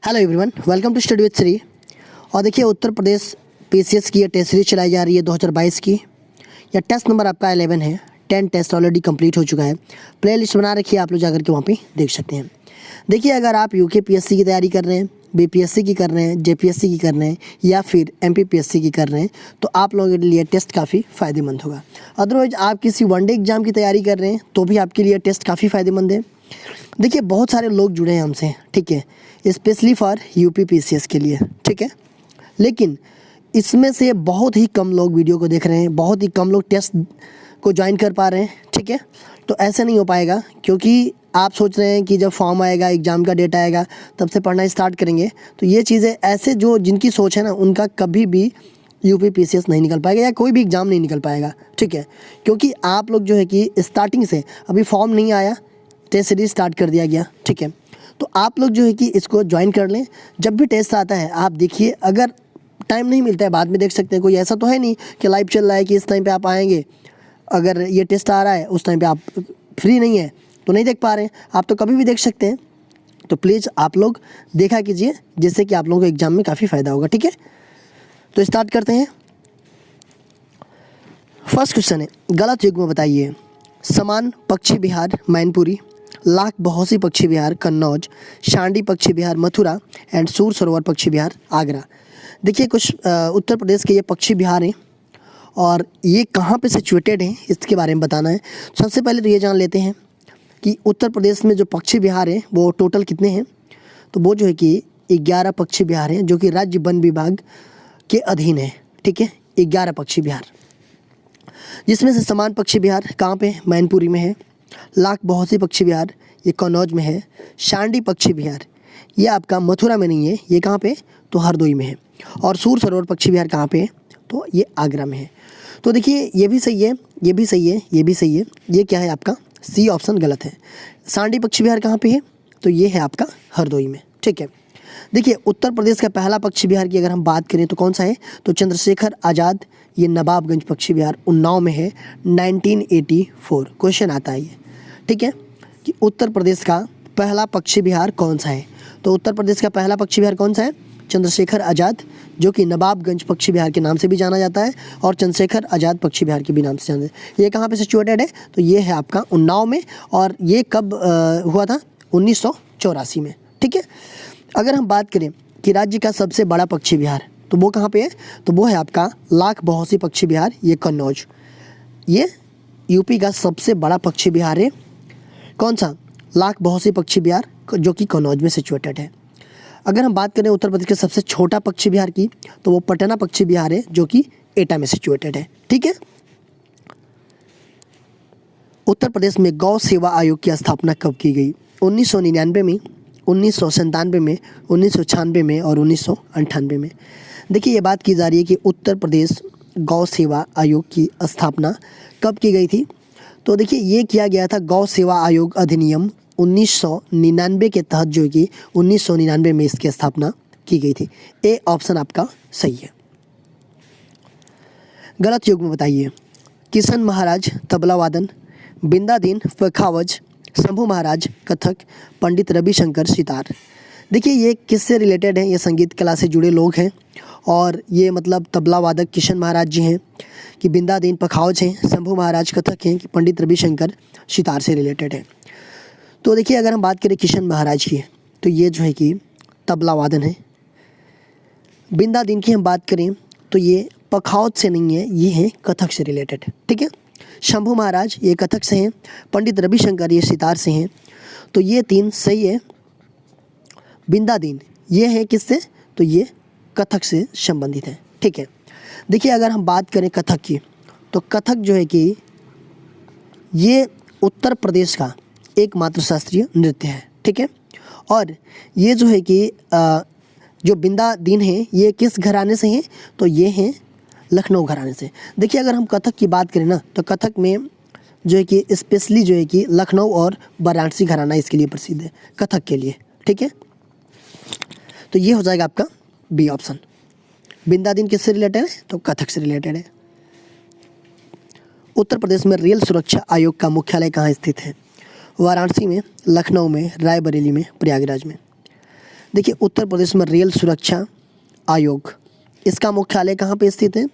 Hello everyone, welcome to study with Shri. और देखिए Uttar Pradesh PCS की ये टेस्ट सीरीज चलाई जा रही है 2022 की। या टेस्ट नंबर आपका 11 है। 10 टेस्ट ऑलरेडी कंप्लीट हो चुका है। प्ले लिस्ट बना रखी है, आप लोग जाकर के वहाँ पे देख सकते हैं। देखिए अगर आप यूके पीएससी की तैयारी कर रहे हैं, बीपीएससी की कर रहे हैं, जेपीएससी की कर रहे हैं या फिर एमपीपीएससी की कर रहे हैं तो आप लोगों के लिए टेस्ट काफ़ी फ़ायदेमंद होगा। अदरवाइज आप किसी वनडे एग्जाम की तैयारी कर रहे हैं तो भी आपके लिए टेस्ट काफ़ी फ़ायदेमंद है। देखिए बहुत सारे लोग जुड़े हैं हमसे, ठीक है, स्पेशली फॉर यूपी पीसीएस के लिए, ठीक है। लेकिन इसमें से बहुत ही कम लोग वीडियो को देख रहे हैं, बहुत ही कम लोग टेस्ट को ज्वाइन कर पा रहे हैं, ठीक है। तो ऐसे नहीं हो पाएगा क्योंकि आप सोच रहे हैं कि जब फॉर्म आएगा, एग्ज़ाम का डेट आएगा तब से पढ़ना स्टार्ट करेंगे। तो ये चीज़ें ऐसे जो जिनकी सोच है ना, उनका कभी भी यूपी पीसीएस नहीं निकल पाएगा या कोई भी एग्ज़ाम नहीं निकल पाएगा, ठीक है। क्योंकि आप लोग जो है कि स्टार्टिंग से अभी फॉर्म नहीं आया, टेस्ट सीरीज स्टार्ट कर दिया गया, ठीक है। तो आप लोग जो है कि इसको ज्वाइन कर लें। जब भी टेस्ट आता है आप देखिए, अगर टाइम नहीं मिलता है बाद में देख सकते हैं। कोई ऐसा तो है नहीं कि लाइव चल रहा है कि इस टाइम पे आप आएंगे, अगर ये टेस्ट आ रहा है उस टाइम पे आप फ्री नहीं है तो नहीं देख पा रहे हैं। आप तो कभी भी देख सकते हैं। तो प्लीज़ आप लोग देखा कीजिए, जिससे कि आप लोगों को एग्ज़ाम में काफ़ी फ़ायदा होगा, ठीक है। तो स्टार्ट करते हैं। फर्स्ट क्वेश्चन है, गलत युग्म बताइए। समान पक्षी विहार मैनपुरी, लाख बहोसी पक्षी विहार कन्नौज, शांडी पक्षी विहार मथुरा एंड सूर सरोवर पक्षी विहार आगरा। देखिए कुछ उत्तर प्रदेश के ये पक्षी विहार हैं और ये कहाँ पे सिचुएटेड हैं इसके बारे में बताना है। सबसे पहले तो ये जान लेते हैं कि उत्तर प्रदेश में जो पक्षी विहार हैं वो टोटल कितने हैं। तो वो जो है कि 11 पक्षी विहार हैं जो कि राज्य वन विभाग के अधीन है, ठीक है। 11 पक्षी विहार, जिसमें से समान पक्षी विहार कहाँ पे मैनपुरी में है, लाख बहोसी पक्षी विहार ये कन्नौज में है, शांडी पक्षी विहार ये आपका मथुरा में नहीं है, ये कहाँ पे तो हरदोई में है, और सूर सरोवर पक्षी विहार कहाँ पे है तो ये आगरा में है। तो देखिए ये भी सही है, ये भी सही है, ये भी सही है। ये क्या है आपका सी ऑप्शन गलत है। शांडी पक्षी विहार कहाँ पे है तो ये है आपका हरदोई में, ठीक है। देखिए उत्तर प्रदेश का पहला पक्षी विहार की अगर हम बात करें तो कौन सा है तो चंद्रशेखर आज़ाद ये नवाबगंज पक्षी विहार उन्नाव में है, 1984 क्वेश्चन आता है ये, ठीक है, कि उत्तर प्रदेश का पहला पक्षी विहार कौन सा है। तो उत्तर प्रदेश का पहला पक्षी विहार कौन सा है, चंद्रशेखर आज़ाद, जो कि नवाबगंज पक्षी विहार के नाम से भी जाना जाता है और चंद्रशेखर आज़ाद पक्षी विहार के भी नाम से जाना जाता है। ये कहाँ पे सिचुएटेड है तो ये है आपका उन्नाव में, और ये कब हुआ था 1984 में, ठीक है। अगर हम बात करें कि राज्य का सबसे बड़ा पक्षी विहार तो वो कहाँ पे है तो वो है आपका लाख बहोसी पक्षी विहार ये कन्नौज। ये यूपी का सबसे बड़ा पक्षी विहार है, कौन सा लाख बहोसी पक्षी विहार जो कि कन्नौज में सिचुएटेड है। अगर हम बात करें उत्तर प्रदेश के सबसे छोटा पक्षी विहार की तो वो पटना पक्षी विहार है जो कि एटा में सिचुएटेड है, ठीक है। उत्तर प्रदेश में गौ सेवा आयोग की स्थापना कब की गई, 1999 में, 1997 में, 1996 में और 1998 में। देखिए ये बात की जा रही है कि उत्तर प्रदेश गौ सेवा आयोग की स्थापना कब की गई थी। तो देखिए ये किया गया था गौ सेवा आयोग अधिनियम 1999 के तहत, जो कि 1999 में इसकी स्थापना की गई थी। ए ऑप्शन आपका सही है। गलत युग्म बताइए। किशन महाराज तबला वादन, बिंदादीन पखावज, शंभू महाराज कथक, पंडित रविशंकर सितार। देखिए ये किससे रिलेटेड है, ये संगीत कला से जुड़े लोग हैं और ये मतलब तबला वादक किशन महाराज जी हैं, कि बिंदादीन पखावज हैं, शंभू महाराज कथक हैं, कि पंडित रविशंकर सितार से रिलेटेड है। तो देखिए अगर हम बात करें किशन महाराज की तो ये जो है कि तबला वादन है। बिंदादीन की हम बात करें तो ये पखावज से नहीं है, ये है कथक से रिलेटेड, ठीक है। शंभू महाराज ये कथक से हैं, पंडित रविशंकर ये सितार से हैं, तो ये तीन सही है। बिंदादीन ये है किससे तो ये कथक से संबंधित है, ठीक है। देखिए अगर हम बात करें कथक की तो कथक जो है कि ये उत्तर प्रदेश का एकमात्र शास्त्रीय नृत्य है, ठीक है। और ये जो है कि जो बिंदादीन है ये किस घराने से हैं तो ये हैं लखनऊ घराने से। देखिए अगर हम कथक की बात करें ना तो कथक में जो है कि स्पेशली जो है कि लखनऊ और वाराणसी घराना इसके लिए प्रसिद्ध है, कथक के लिए, ठीक है। तो ये हो जाएगा आपका बी ऑप्शन। बिंदादीन किससे रिलेटेड है तो कथक से रिलेटेड है। उत्तर प्रदेश में रेल सुरक्षा आयोग का मुख्यालय कहाँ स्थित है, वाराणसी में, लखनऊ में, रायबरेली में, प्रयागराज में। देखिए उत्तर प्रदेश में रेल सुरक्षा आयोग, इसका मुख्यालय कहाँ पे स्थित है?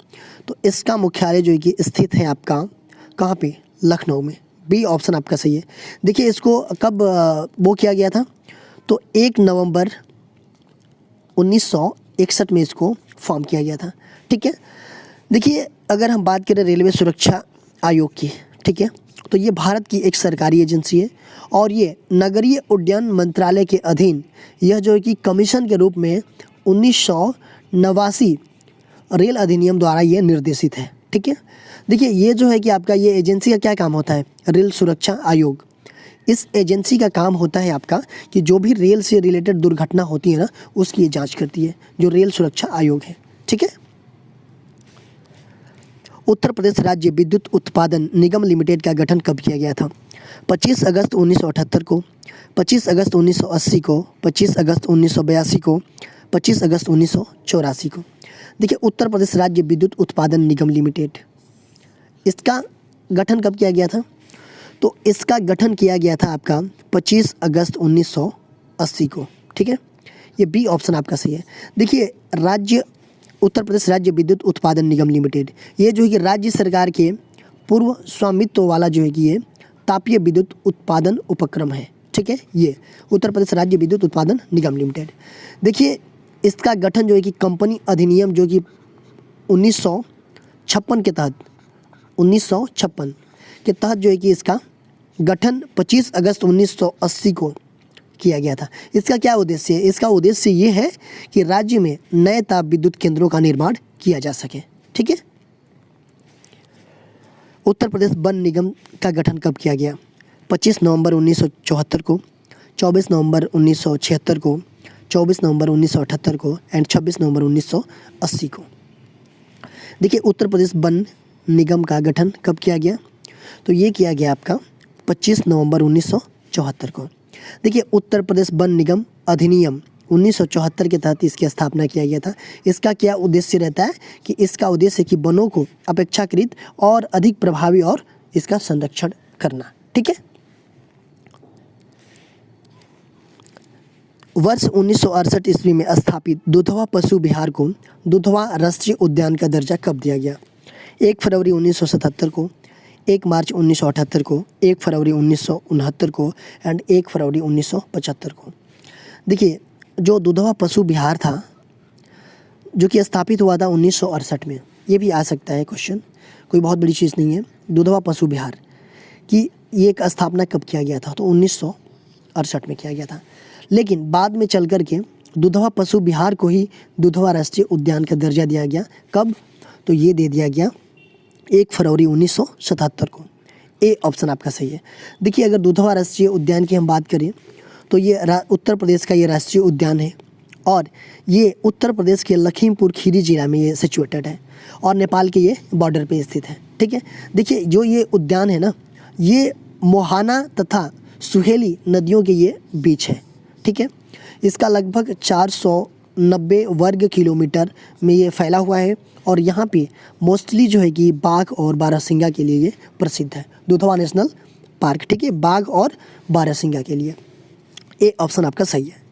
तो इसका मुख्यालय जो है कि स्थित है आपका कहाँ पे? लखनऊ में। बी ऑप्शन आपका सही है। देखिए इसको कब वो किया गया था? तो 1 नवंबर 1961 में इसको फॉर्म किया गया था। ठीक है। देखिए अगर हम बात करें रेलवे सुरक्षा आयोग की, ठीक है, तो ये भारत की एक सरकारी एजेंसी है और ये नगरीय उड्डयन मंत्रालय के अधीन यह जो है कि कमीशन के रूप में 1989 रेल अधिनियम द्वारा ये निर्देशित है। ठीक है। देखिए ये जो है कि आपका ये एजेंसी का क्या काम होता है? रेल सुरक्षा आयोग। इस एजेंसी का काम होता है आपका कि जो भी रेल से रिलेटेड दुर्घटना होती है ना, उसकी ये जांच करती है, जो रेल सुरक्षा आयोग है। ठीक है। उत्तर प्रदेश राज्य विद्युत उत्पादन निगम लिमिटेड का गठन कब किया गया था? 25 अगस्त 1978 को, 25 अगस्त 1980 को, 25 अगस्त 1982 को, 25 अगस्त 1984 को। देखिए उत्तर प्रदेश राज्य विद्युत उत्पादन निगम लिमिटेड, इसका गठन कब किया गया था? तो इसका गठन किया गया था आपका 25 अगस्त 1980 को। ठीक है। ये बी ऑप्शन आपका सही है। देखिए राज्य उत्तर प्रदेश राज्य विद्युत उत्पादन निगम लिमिटेड, ये जो है कि राज्य सरकार के पूर्व स्वामित्व वाला जो है कि ये तापीय विद्युत उत्पादन उपक्रम है। ठीक है। ये उत्तर प्रदेश राज्य विद्युत उत्पादन निगम लिमिटेड। देखिए इसका गठन जो है कि कंपनी अधिनियम जो कि 1956 के तहत, 1956 के तहत जो है कि इसका गठन 25 अगस्त 1980 को किया गया था। इसका क्या उद्देश्य है? इसका उद्देश्य ये है कि राज्य में नए ताप विद्युत केंद्रों का निर्माण किया जा सके। ठीक है। उत्तर प्रदेश वन निगम का गठन कब किया गया? 25 नवंबर 1974 को, 24 नवंबर 1976 को, 24 नवंबर 1978 को एंड 26 नवंबर 1980 को। देखिए उत्तर प्रदेश वन निगम का गठन कब किया गया? तो ये किया गया आपका 25 नवंबर 1974 को। देखिए उत्तर प्रदेश वन निगम अधिनियम 1974 के तहत इसकी स्थापना किया गया था। इसका क्या उद्देश्य रहता है? कि इसका उद्देश्य कि वनों को अपेक्षाकृत और अधिक प्रभावी और इसका संरक्षण करना। ठीक है। वर्ष 1968 ईस्वी में स्थापित दुधवा पशु विहार को दुधवा राष्ट्रीय उद्यान का दर्जा कब दिया गया? 1 फरवरी 1977 को, 1 मार्च 1978 को, 1 फरवरी 1969 को एंड 1 फरवरी 1975 को। देखिए जो दुधवा पशु विहार था जो कि स्थापित हुआ था 1968 में, ये भी आ सकता है क्वेश्चन, कोई बहुत बड़ी चीज़ नहीं है। दुधवा पशु विहार की ये एक स्थापना कब किया गया था? तो 1968 में किया गया था। लेकिन बाद में चल कर के दुधवा पशु विहार को ही दुधवा राष्ट्रीय उद्यान का दर्जा दिया गया। कब? तो ये दे दिया गया 1 फरवरी 1977 को। ए ऑप्शन आपका सही है। देखिए अगर दुधवा राष्ट्रीय उद्यान की हम बात करें तो ये उत्तर प्रदेश का ये राष्ट्रीय उद्यान है और ये उत्तर प्रदेश के लखीमपुर खीरी जिला में ये सिचुएटेड है और नेपाल के ये बॉर्डर पे स्थित है। ठीक है। देखिए जो ये उद्यान है ना, ये मोहाना तथा सुहेली नदियों के ये बीच है। ठीक है। इसका लगभग 490 वर्ग किलोमीटर में ये फैला हुआ है और यहाँ पे मोस्टली जो है कि बाघ और बारहसिंगा के लिए ये प्रसिद्ध है, दुधवा नेशनल पार्क। ठीक है। बाघ और बारहसिंगा के लिए। ए ऑप्शन आपका सही है।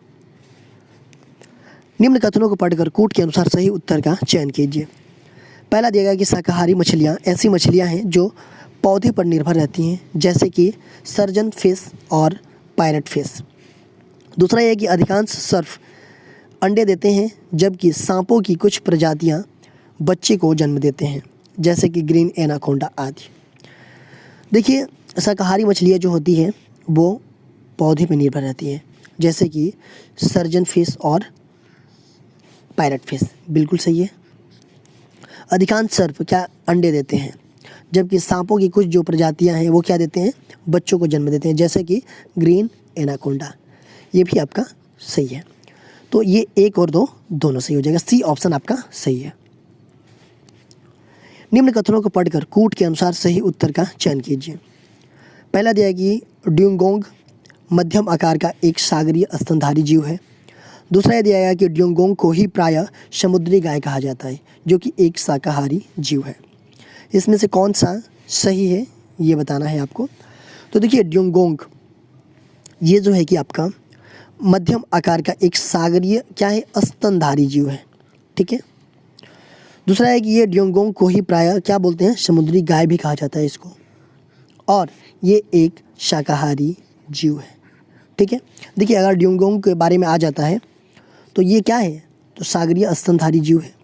निम्न कथनों को पढ़कर कूट के अनुसार सही उत्तर का चयन कीजिए। पहला दिया गया कि शाकाहारी मछलियाँ ऐसी मछलियाँ हैं जो पौधे पर निर्भर रहती हैं, जैसे कि सर्जन फिश और पायरेट फिश। दूसरा यह कि अधिकांश सर्फ अंडे देते हैं, जबकि सांपों की कुछ प्रजातियां बच्चे को जन्म देते हैं, जैसे कि ग्रीन एनाकोंडा आदि। देखिए शाकाहारी मछलियां जो होती हैं वो पौधे पर निर्भर रहती हैं, जैसे कि सर्जन फिश और पायरेट फिश। बिल्कुल सही है। अधिकांश सर्फ क्या अंडे देते हैं, जबकि सांपों की कुछ जो प्रजातियां हैं वो क्या देते हैं? बच्चों को जन्म देते हैं, जैसे कि ग्रीन एनाकोंडा। ये भी आपका सही है। तो ये 1 और 2 दोनों सही हो जाएगा। सी ऑप्शन आपका सही है। निम्न कथनों को पढ़कर कूट के अनुसार सही उत्तर का चयन कीजिए। पहला दिया कि ड्यूगोंग मध्यम आकार का एक सागरीय स्तनधारी जीव है। दूसरा दिया गया कि ड्यूगोंग को ही प्रायः समुद्री गाय कहा जाता है, जो कि एक शाकाहारी जीव है। इसमें से कौन सा सही है ये बताना है आपको। तो देखिए ड्यूगोंग ये जो है कि आपका मध्यम आकार का एक सागरीय क्या है, स्तनधारी जीव है। ठीक है। दूसरा है कि ये ड्यूगोंग को ही प्रायः क्या बोलते हैं, समुद्री गाय भी कहा जाता है इसको, और ये एक शाकाहारी जीव है। ठीक है। देखिए अगर ड्यूगोंग के बारे में आ जाता है तो ये क्या है, तो सागरीय स्तनधारी जीव है।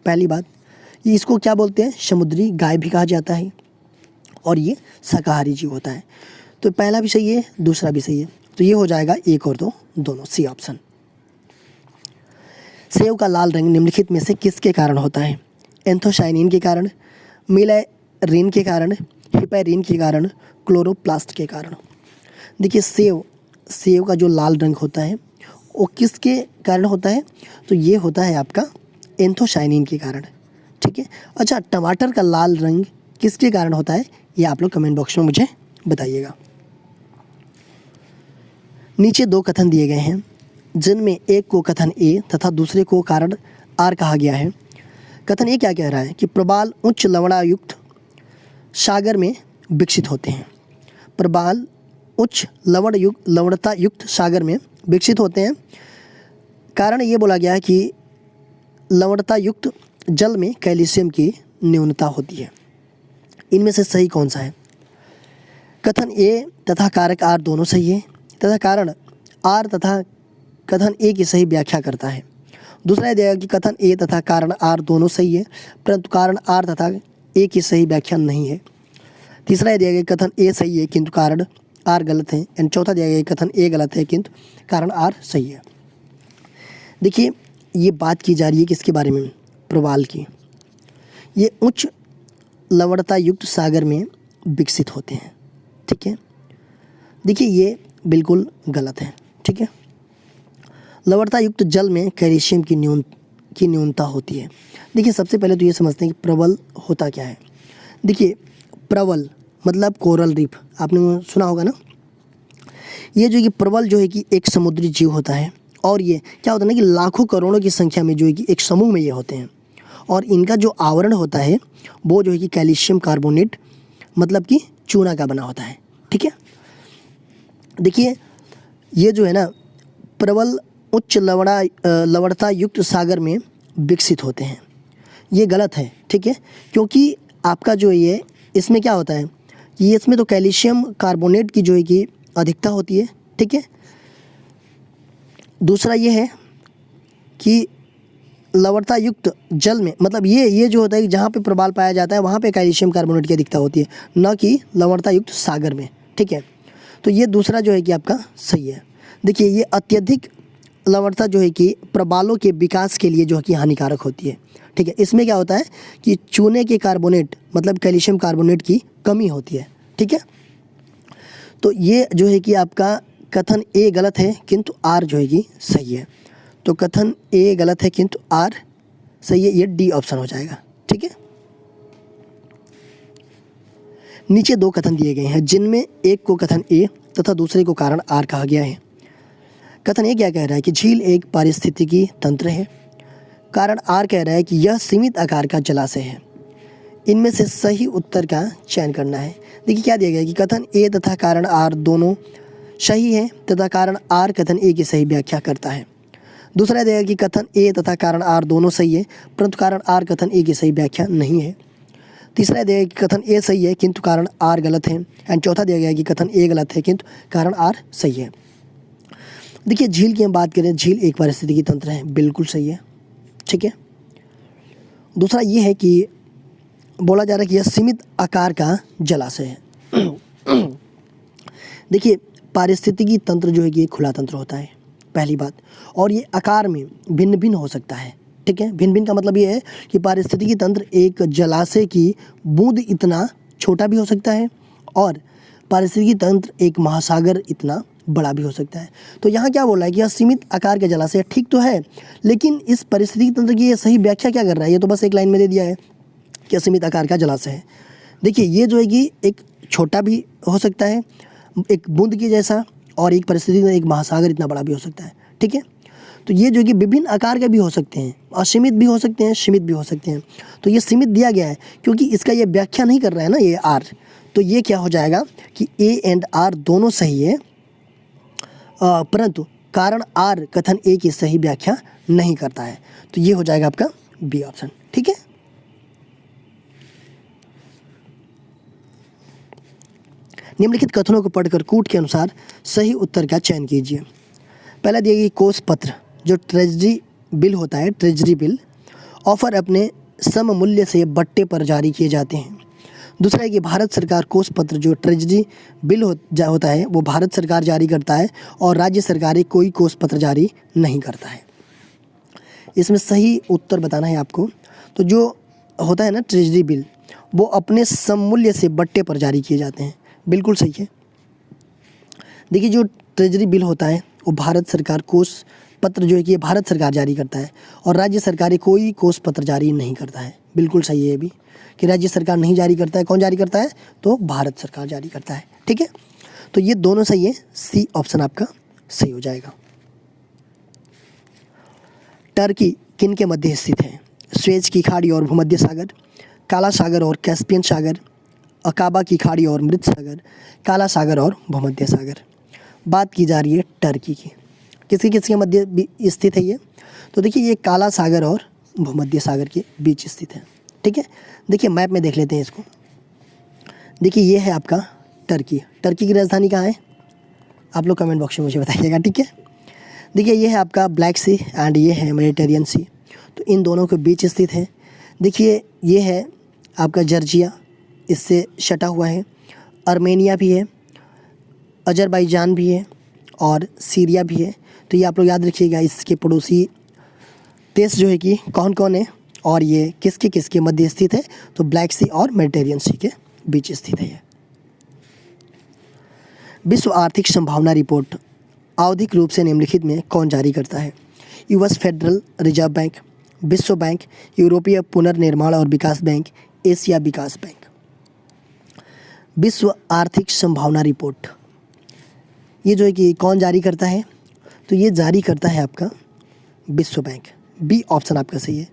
पहली बात, ये इसको क्या बोलते हैं, समुद्री गाय भी कहा जाता है, और ये शाकाहारी जीव होता है। तो पहला भी सही है, दूसरा भी सही है, तो ये हो जाएगा 1 और 2 दोनों, सी ऑप्शन। सेब का लाल रंग निम्नलिखित में से किसके कारण होता है, एंथोसाइनिन के कारण, मिलारिन के कारण, हिपैरिन के कारण, क्लोरोप्लास्ट के कारण। देखिए सेब का जो लाल रंग होता है वो किसके कारण होता है, तो ये होता है आपका एंथोसाइनिन के कारण। ठीक है। अच्छा, टमाटर का लाल रंग किसके कारण होता है, ये आप लोग कमेंट बॉक्स में मुझे बताइएगा। नीचे 2 कथन दिए गए हैं जिनमें एक को कथन ए तथा दूसरे को कारण आर कहा गया है। कथन ए क्या कह रहा है कि प्रबाल उच्च लवणयुक्त सागर में विकसित होते हैं। प्रबाल उच्च लवणता युक्त सागर में विकसित होते हैं। कारण ये बोला गया है कि लवणता युक्त जल में कैल्शियम की न्यूनता होती है। इनमें से सही कौन सा है, कथन ए तथा कारक आर दोनों सही है, तथा कारण आर तथा कथन ए की सही व्याख्या करता है। दूसरा यह देगा कि कथन ए तथा कारण आर दोनों सही है, परंतु कारण आर तथा ए की सही व्याख्या नहीं है। तीसरा यह दिया गया कि कथन ए सही है किंतु कारण आर गलत है, एंड चौथा दिया गया कि कथन ए गलत है किंतु कारण आर सही है। देखिए ये बात की जा रही है किसके बारे में, प्रवाल की। ये उच्च लवणता युक्त सागर में विकसित होते हैं। ठीक है। देखिए ये बिल्कुल गलत है। ठीक है। लवणता युक्त जल में कैल्शियम की न्यूनता होती है। देखिए सबसे पहले तो ये समझते हैं कि प्रबल होता क्या है। देखिए प्रबल मतलब कोरल रीफ, आपने सुना होगा ना। ये जो कि प्रबल जो है कि एक समुद्री जीव होता है, और ये क्या होता है ना कि लाखों करोड़ों की संख्या में जो है कि एक समूह में ये होते हैं, और इनका जो आवरण होता है वो जो है कि कैल्शियम कार्बोनेट मतलब कि चूना का बना होता है। ठीक है। देखिए ये जो है ना प्रबल उच्च लवणता युक्त सागर में विकसित होते हैं, ये गलत है। ठीक है। क्योंकि आपका जो ये इसमें क्या होता है कि इसमें तो कैल्शियम कार्बोनेट की जो है कि अधिकता होती है। ठीक है। दूसरा ये है कि लवणता युक्त जल में मतलब ये जो होता है कि जहाँ पे प्रबाल पाया जाता है वहाँ पे कैल्शियम कार्बोनेट की अधिकता होती है, न कि लवणता युक्त सागर में। ठीक है। तो ये दूसरा जो है कि आपका सही है। देखिए ये अत्यधिक लवणता जो है कि प्रबालों के विकास के लिए जो है कि हानिकारक होती है। ठीक है। इसमें क्या होता है कि चूने के कार्बोनेट मतलब कैल्शियम कार्बोनेट की कमी होती है। ठीक है। तो ये जो है कि आपका कथन ए गलत है किंतु आर जो है कि सही है। तो कथन ए गलत है किंतु आर सही है, ये डी ऑप्शन हो जाएगा। ठीक है। नीचे 2 कथन दिए गए हैं जिनमें एक को कथन ए तथा दूसरे को कारण आर कहा गया है। कथन ए क्या कह रहा है कि झील एक पारिस्थितिकी तंत्र है। कारण आर कह रहा है कि यह सीमित आकार का जलाशय है। इनमें से सही उत्तर का चयन करना है। देखिए क्या दिया गया है कि कथन ए तथा कारण आर दोनों सही है, तथा कारण आर कथन ए की सही व्याख्या करता है। दूसरा दिया गया कि कथन ए तथा कारण आर दोनों सही है, परंतु कारण आर कथन ए की सही व्याख्या नहीं है। तीसरा दिया गया कि कथन ए सही है किंतु कारण आर गलत है, एंड चौथा दिया गया कि कथन ए गलत है किंतु कारण आर सही है। देखिए झील की हम बात करें, झील एक पारिस्थितिकी तंत्र है, बिल्कुल सही है। ठीक है। दूसरा ये है कि बोला जा रहा है कि यह सीमित आकार का जलाशय है। देखिए पारिस्थितिकी तंत्र जो है कि खुला तंत्र होता है, पहली बात, और ये आकार में भिन्न भिन्न हो सकता है। ठीक है। भिन्न भिन्न का मतलब ये है कि पारिस्थितिकी तंत्र एक जलाशय की बूंद इतना छोटा भी हो सकता है, और पारिस्थितिकी तंत्र एक महासागर इतना बड़ा भी हो सकता है। तो यहाँ क्या बोल रहा है कि यह सीमित आकार का जलाशय ठीक तो है, लेकिन इस पारिस्थितिकी तंत्र की ये सही व्याख्या क्या कर रहा है, ये तो बस एक लाइन में दे दिया है कि सीमित आकार का जलाशय है। देखिए ये जो है कि एक छोटा भी हो सकता है एक बूंद की जैसा, और एक परिस्थिति में एक महासागर इतना बड़ा भी हो सकता है। ठीक है। तो ये जो कि विभिन्न आकार के भी हो सकते हैं, असीमित भी हो सकते हैं, सीमित भी हो सकते हैं। तो ये सीमित दिया गया है क्योंकि इसका ये व्याख्या नहीं कर रहा है ना ये आर, तो ये क्या हो जाएगा कि ए एंड आर दोनों सही है, परंतु कारण आर कथन ए की सही व्याख्या नहीं करता है। तो ये हो जाएगा आपका बी ऑप्शन। ठीक है, निम्नलिखित कथनों को पढ़कर कूट के अनुसार सही उत्तर का चयन कीजिए। पहला दिया गया कोष पत्र, जो ट्रेजरी बिल होता है, ट्रेजरी बिल ऑफर अपने सम मूल्य से बट्टे पर जारी किए जाते हैं। दूसरा है कि भारत सरकार कोष पत्र, जो ट्रेजरी बिल होता है, वो भारत सरकार जारी करता है और राज्य सरकारें कोई कोष पत्र जारी नहीं करता है। इसमें सही उत्तर बताना है आपको। तो जो होता है ना ट्रेजरी बिल, वो अपने सममूल्य से बट्टे पर जारी किए जाते हैं। बिल्कुल सही है। देखिए, जो ट्रेजरी बिल होता है वो भारत सरकार कोष पत्र जो है कि ये भारत सरकार जारी करता है और राज्य सरकारें कोई कोष पत्र जारी नहीं करता है। बिल्कुल सही है ये भी कि राज्य सरकार नहीं जारी करता है। कौन जारी करता है? तो भारत सरकार जारी करता है। ठीक है, तो ये दोनों सही है, सी ऑप्शन आपका सही हो जाएगा। टर्की किन के मध्य स्थित है? स्वेज की खाड़ी और भूमध्य सागर, काला सागर और कैस्पियन सागर, अकाबा की खाड़ी और मृत सागर, काला सागर और भूमध्य सागर। बात की जा रही है टर्की की। किसके किसके मध्य स्थित है ये? तो देखिए, ये काला सागर और भूमध्य सागर के बीच स्थित है। ठीक है, देखिए मैप में देख लेते हैं इसको। देखिए, ये है आपका टर्की। टर्की की राजधानी कहाँ है? आप लोग कमेंट बॉक्स में मुझे बताइएगा। ठीक है, देखिए ये है आपका ब्लैक सी एंड ये है मेडिटेरियन सी, तो इन दोनों के बीच स्थित है। देखिए, ये है आपका जॉर्जिया, इससे सटा हुआ है। आर्मेनिया भी है, अजरबैजान भी है और सीरिया भी है। तो ये आप लोग याद रखिएगा, इसके पड़ोसी देश जो है कि कौन कौन है और ये किसके किसके मध्य स्थित है? तो ब्लैक सी और मेडिटेरियन सी के बीच स्थित है ये। विश्व आर्थिक संभावना रिपोर्ट आवधिक रूप से निम्नलिखित में कौन जारी करता है? यूएस फेडरल रिजर्व बैंक, विश्व बैंक, यूरोपीय पुनर्निर्माण और विकास बैंक, एशिया विकास बैंक। विश्व आर्थिक संभावना रिपोर्ट ये जो है कि कौन जारी करता है? तो ये जारी करता है आपका विश्व बैंक। बी ऑप्शन आपका सही है।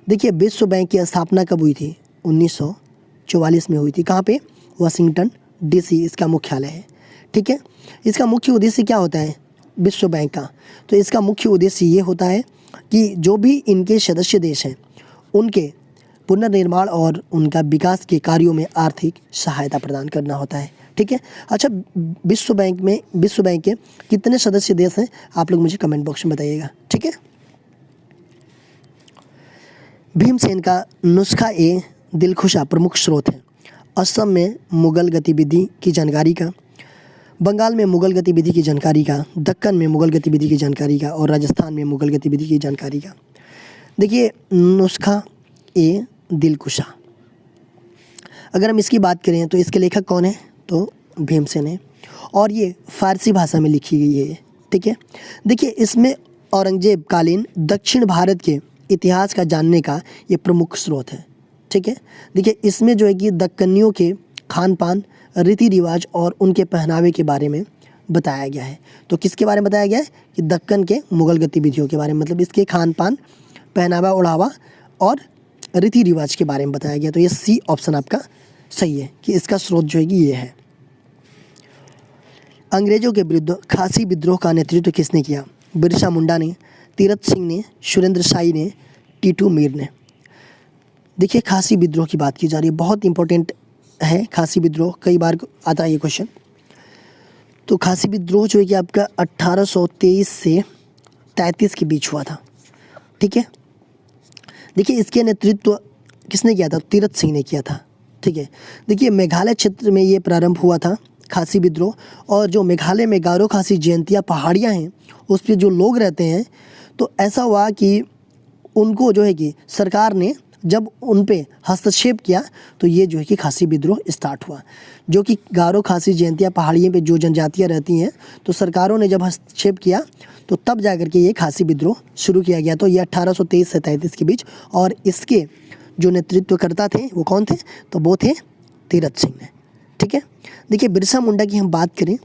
देखिए, विश्व बैंक की स्थापना कब हुई थी? 1944 में हुई थी। कहाँ पे? वाशिंगटन डीसी इसका मुख्यालय है। ठीक है, इसका मुख्य उद्देश्य क्या होता है विश्व बैंक का? तो इसका मुख्य उद्देश्य ये होता है कि जो भी इनके सदस्य देश हैं उनके पुनर्निर्माण और उनका विकास के कार्यों में आर्थिक सहायता प्रदान करना होता है। ठीक है, अच्छा, विश्व बैंक के कितने सदस्य देश हैं? आप लोग मुझे कमेंट बॉक्स में बताइएगा। ठीक है, भीमसेन का नुस्खा ए दिलखुशा प्रमुख स्रोत है। असम में मुगल गतिविधि की जानकारी का, बंगाल में मुगल गतिविधि की जानकारी का, दक्कन में मुगल गतिविधि की जानकारी का और राजस्थान में मुगल गतिविधि की जानकारी का। देखिए, नुस्खा ए दिलकुशा, अगर हम इसकी बात करें तो इसके लेखक कौन है? तो भीमसेन है और ये फारसी भाषा में लिखी गई है। ठीक है, देखिए इसमें औरंगजेब कालीन दक्षिण भारत के इतिहास का जानने का ये प्रमुख स्रोत है। ठीक है, देखिए इसमें जो है कि दक्कनियों के खान पान, रीति रिवाज और उनके पहनावे के बारे में बताया गया है। तो किसके बारे में बताया गया है? कि दक्कन के मुगल गतिविधियों के बारे में, मतलब इसके खान पान, पहनावा ओढ़ावा और रीति रिवाज के बारे में बताया गया। तो ये सी ऑप्शन आपका सही है कि इसका स्रोत जो है कि ये है। अंग्रेजों के विरुद्ध खासी विद्रोह का नेतृत्व किसने किया? बिरसा मुंडा ने, तीरथ सिंह ने, सुरेंद्र शाही ने, टीटू मीर ने। देखिए, खासी विद्रोह की बात की जा रही है, बहुत इंपॉर्टेंट है खासी विद्रोह, कई बार आता है ये क्वेश्चन। तो खासी विद्रोह जो है कि आपका 1823 से 33 के बीच हुआ था। ठीक है, देखिए इसके नेतृत्व किसने किया था? तीरथ सिंह ने किया था। ठीक है, देखिए मेघालय क्षेत्र में ये प्रारंभ हुआ था खासी विद्रोह, और जो मेघालय में गारो खासी जयंतिया पहाड़ियाँ हैं उस पर जो लोग रहते हैं, तो ऐसा हुआ कि उनको जो है कि सरकार ने जब उन पे हस्तक्षेप किया तो ये जो है कि खासी विद्रोह स्टार्ट हुआ। जो कि गारो खासी जयंतिया पहाड़ियों पे जो जनजातियाँ रहती हैं, तो सरकारों ने जब हस्तक्षेप किया तो तब जा कर के ये खासी विद्रोह शुरू किया गया। तो ये 1823 से 33 के बीच, और इसके जो नेतृत्वकर्ता थे वो कौन थे? तो वो थे तीरथ सिंह ने। ठीक है, देखिए बिरसा मुंडा की हम बात करें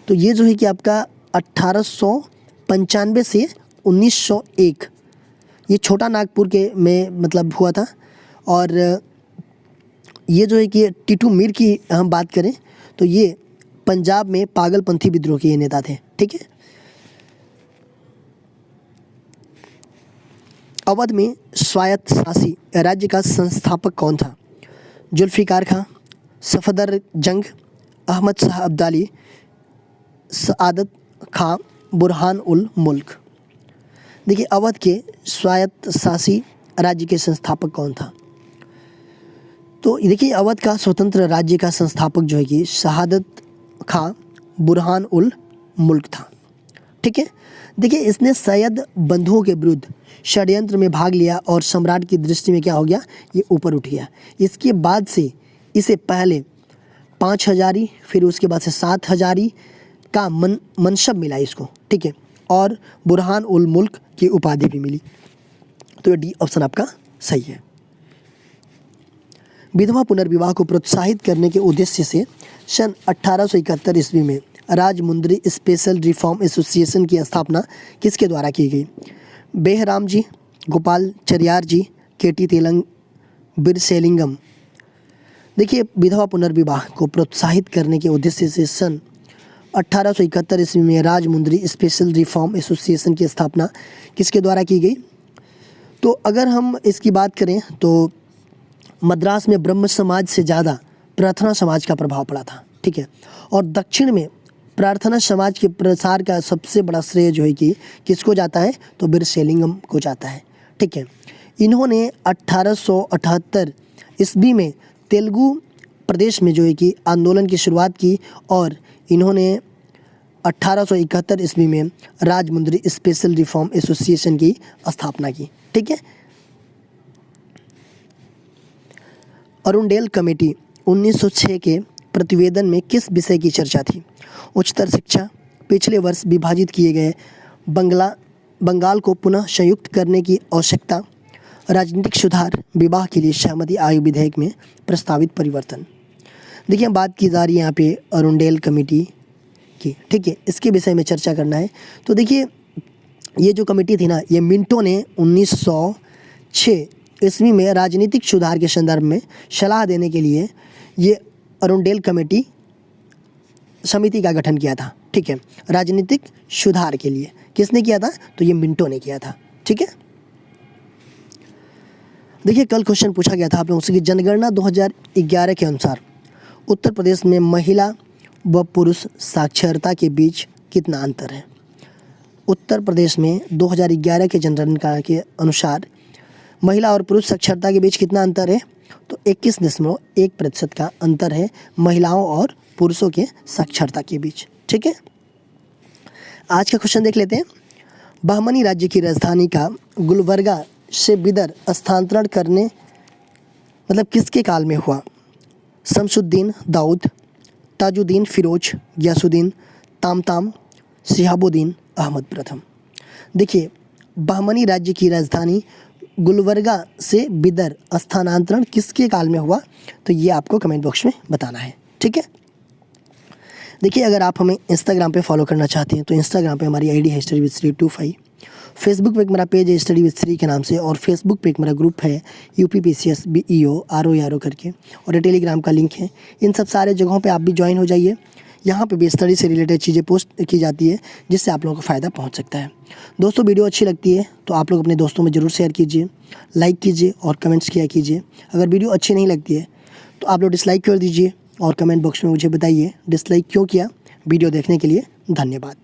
तो ये जो है कि आपका 1895 से 1901 ये छोटा नागपुर के में मतलब हुआ था। और ये जो है कि टीटू मीर की हम बात करें तो ये पंजाब में पागलपंथी विद्रोह के ये नेता थे। ठीक है, अवध में स्वायत्त शासी राज्य का संस्थापक कौन था? जुल्फ़िकार खां, सफदर जंग, अहमद शाह अब्दाली, सआदत खां, बुरहान उल मुल्क। देखिए अवध के स्वायत्त शासी राज्य के संस्थापक कौन था? तो देखिए अवध का स्वतंत्र राज्य का संस्थापक जो है कि शहादत खां बुरहान उल मुल्क था। ठीक है, देखिए इसने सैयद बंधुओं के विरुद्ध षड्यंत्र में भाग लिया और सम्राट की दृष्टि में क्या हो गया, ये ऊपर उठ गया। इसके बाद से इसे पहले 5,000 फिर उसके बाद से 7,000 का मनसब मिला इसको। ठीक है, और बुरहान उल मुल्क की उपाधि भी मिली। तो ये डी ऑप्शन आपका सही है। विधवा पुनर्विवाह को प्रोत्साहित करने के उद्देश्य से सन 1871 ईस्वी में राजमुंद्री स्पेशल रिफॉर्म एसोसिएशन की स्थापना किसके द्वारा की गई? बेहराम जी, गोपाल चरियार जी, केटी तेलंग, बिरसेलिंगम। देखिए विधवा पुनर्विवाह को प्रोत्साहित करने के उद्देश्य से सन 1871 ईस्वी में राजमुंद्री स्पेशल रिफॉर्म एसोसिएशन की स्थापना किसके द्वारा की गई? तो अगर हम इसकी बात करें तो मद्रास में ब्रह्म समाज से ज़्यादा प्रार्थना समाज का प्रभाव पड़ा था। ठीक है, और दक्षिण में प्रार्थना समाज के प्रसार का सबसे बड़ा श्रेय जो है कि किसको जाता है? तो बिरसेलिंगम को जाता है। ठीक है, इन्होंने 1878 ईस्वी में तेलुगु प्रदेश में जो है कि आंदोलन की शुरुआत की और इन्होंने 1871 ईस्वी में राजमुंद्री स्पेशल रिफॉर्म एसोसिएशन की स्थापना की। ठीक है, अरुंडेल कमेटी 1906 के प्रतिवेदन में किस विषय की चर्चा थी? उच्चतर शिक्षा, पिछले वर्ष विभाजित किए गए बंगाल को पुनः संयुक्त करने की आवश्यकता, राजनीतिक सुधार, विवाह के लिए सहमति आयु विधेयक में प्रस्तावित परिवर्तन। देखिए बात की जा रही है यहाँ पे अरुंडेल कमेटी की। ठीक है, इसके विषय में चर्चा करना है। तो देखिए ये जो कमेटी थी ना, ये मिंटो ने 1906 ईस्वी में राजनीतिक सुधार के संदर्भ में सलाह देने के लिए ये अरुंडेल कमेटी समिति का गठन किया था। ठीक है, राजनीतिक सुधार के लिए किसने किया था? तो ये मिंटो ने किया था। ठीक है, देखिए कल क्वेश्चन पूछा गया था आप लोगों से कि जनगणना 2011 के अनुसार उत्तर प्रदेश में महिला व पुरुष साक्षरता के बीच कितना अंतर है? उत्तर प्रदेश में 2011 के जनगणना के अनुसार महिला और पुरुष साक्षरता के बीच कितना अंतर है? तो 21.1% का अंतर है महिलाओं और पुरुषों के साक्षरता के बीच। ठीक है, आज का क्वेश्चन देख लेते हैं। बहमनी राज्य की राजधानी का गुलबर्गा से बिदर स्थानांतरण करने मतलब किसके काल में हुआ? शमसुद्दीन दाऊद, ताजुद्दीन फिरोज, गयासुद्दीन, तामताम, शिहाबुद्दीन अहमद प्रथम। देखिए बहमनी राज्य की राजधानी गुलबर्गा से बिदर स्थानांतरण किसके काल में हुआ? तो ये आपको कमेंट बॉक्स में बताना है। ठीक है, देखिए अगर आप हमें इंस्टाग्राम पे फॉलो करना चाहते हैं तो इंस्टाग्राम पे हमारी आईडी है स्टडी विद श्री 25, फेसबुक पे एक मेरा पेज है स्टडी विद श्री के नाम से, और फेसबुक पे एक मेरा ग्रुप है UPPCS BEO RO करके, और ये टेलीग्राम का लिंक है। इन सब सारे जगहों पे आप भी ज्वाइन हो जाइए। यहाँ पे भी स्टडी से रिलेटेड चीज़ें पोस्ट की जाती है जिससे आप लोगों को फ़ायदा पहुँच सकता है। दोस्तों वीडियो अच्छी लगती है तो आप लोग अपने दोस्तों में ज़रूर शेयर कीजिए, लाइक कीजिए और कमेंट्स किया कीजिए। अगर वीडियो अच्छी नहीं लगती है तो आप लोग डिसलाइक कर दीजिए और कमेंट बॉक्स में मुझे बताइए डिसलाइक क्यों किया। वीडियो देखने के लिए धन्यवाद।